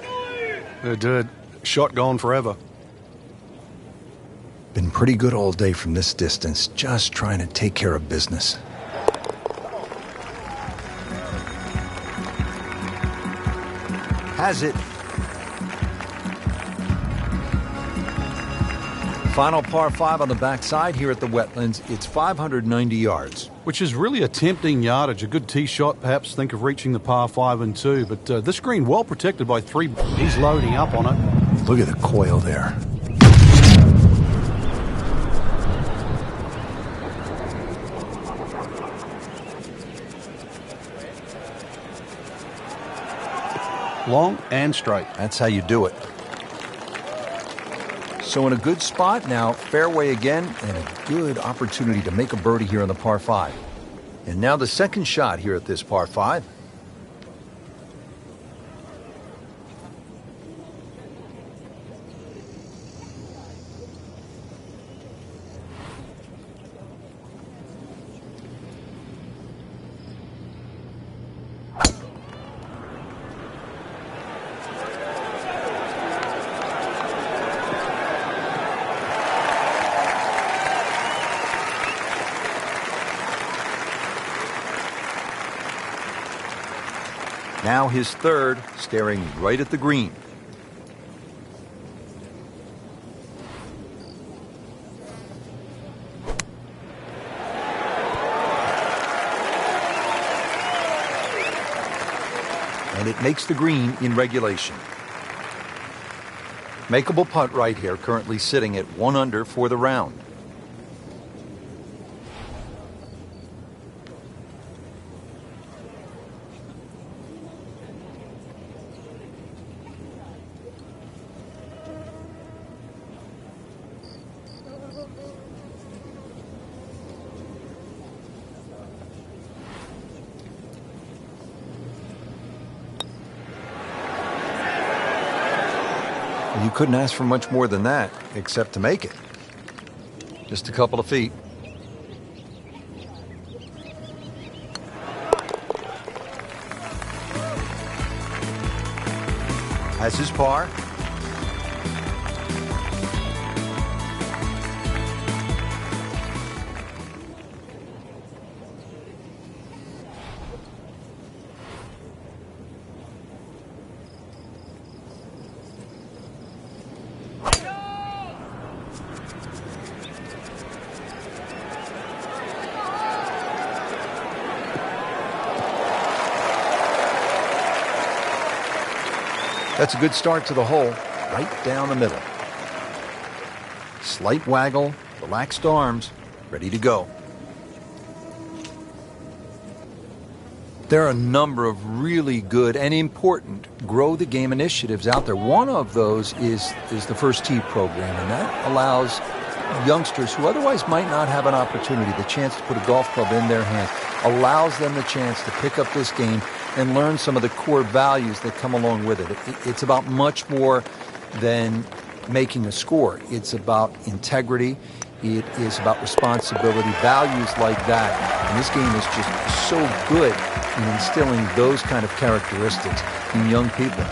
It did. Shot gone forever. Been pretty good all day from this distance, just trying to take care of business. Has it. Final par 5 on the backside here at the Wetlands. It's 590 yards. Which is really a tempting yardage. A good tee shot, perhaps think of reaching the par 5 and 2. But this green well protected by 3. He's loading up on it. Look at the coil there. Long and straight. That's how you do it. So in a good spot now, fairway again, and a good opportunity to make a birdie here on the par 5. And now the second shot here at this par 5. Now his third, staring right at the green. And it makes the green in regulation. Makeable putt right here, currently sitting at 1 under for the round. You couldn't ask for much more than that, except to make it. Just a couple of feet. Has his par. That's a good start to the hole, right down the middle. Slight waggle, relaxed arms, ready to go. There are a number of really good and important grow the game initiatives out there. One of those is the First Tee program, and that allows youngsters who otherwise might not have an opportunity, the chance to put a golf club in their hand, allows them the chance to pick up this game and learn some of the core values that come along with it. It's about much more than making a score. It's about integrity. It is about responsibility, values like that. And this game is just so good in instilling those kind of characteristics in young people.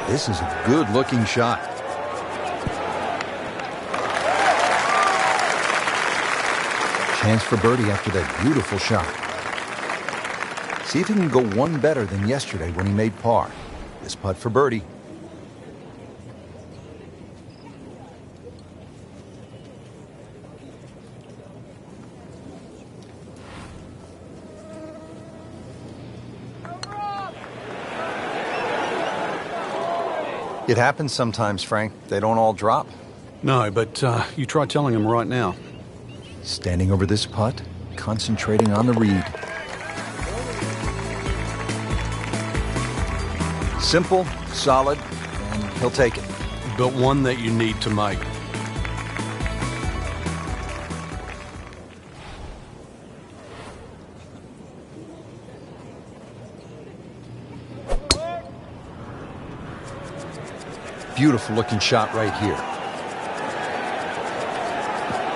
This is a good-looking shot. Chance for birdie after that beautiful shot. See if he can go one better than yesterday when he made par. This putt for birdie. It happens sometimes, Frank. They don't all drop. No, but you try telling him right now. Standing over this putt, concentrating on the read. Simple, solid, and he'll take it. But one that you need to make. Beautiful looking shot right here.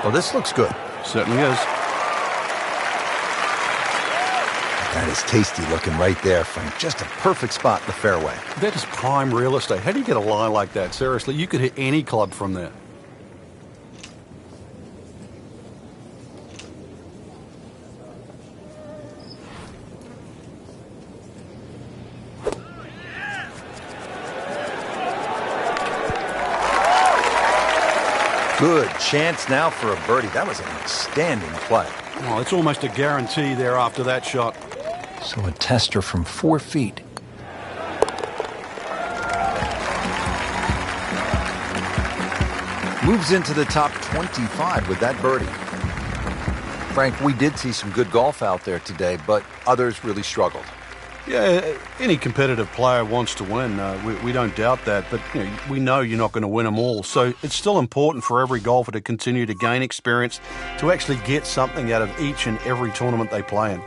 Well, this looks good. Certainly is. That is tasty looking right there, Frank. Just a perfect spot in the fairway. That is prime real estate. How do you get a lie like that? Seriously, you could hit any club from there. Good chance now for a birdie. That was an outstanding play. Well, it's almost a guarantee there after that shot. So a tester from 4 feet. Moves into the top 25 with that birdie. Frank, we did see some good golf out there today, but others really struggled. Yeah, any competitive player wants to win. We don't doubt that, but we know you're not going to win them all. So it's still important for every golfer to continue to gain experience, to actually get something out of each and every tournament they play in.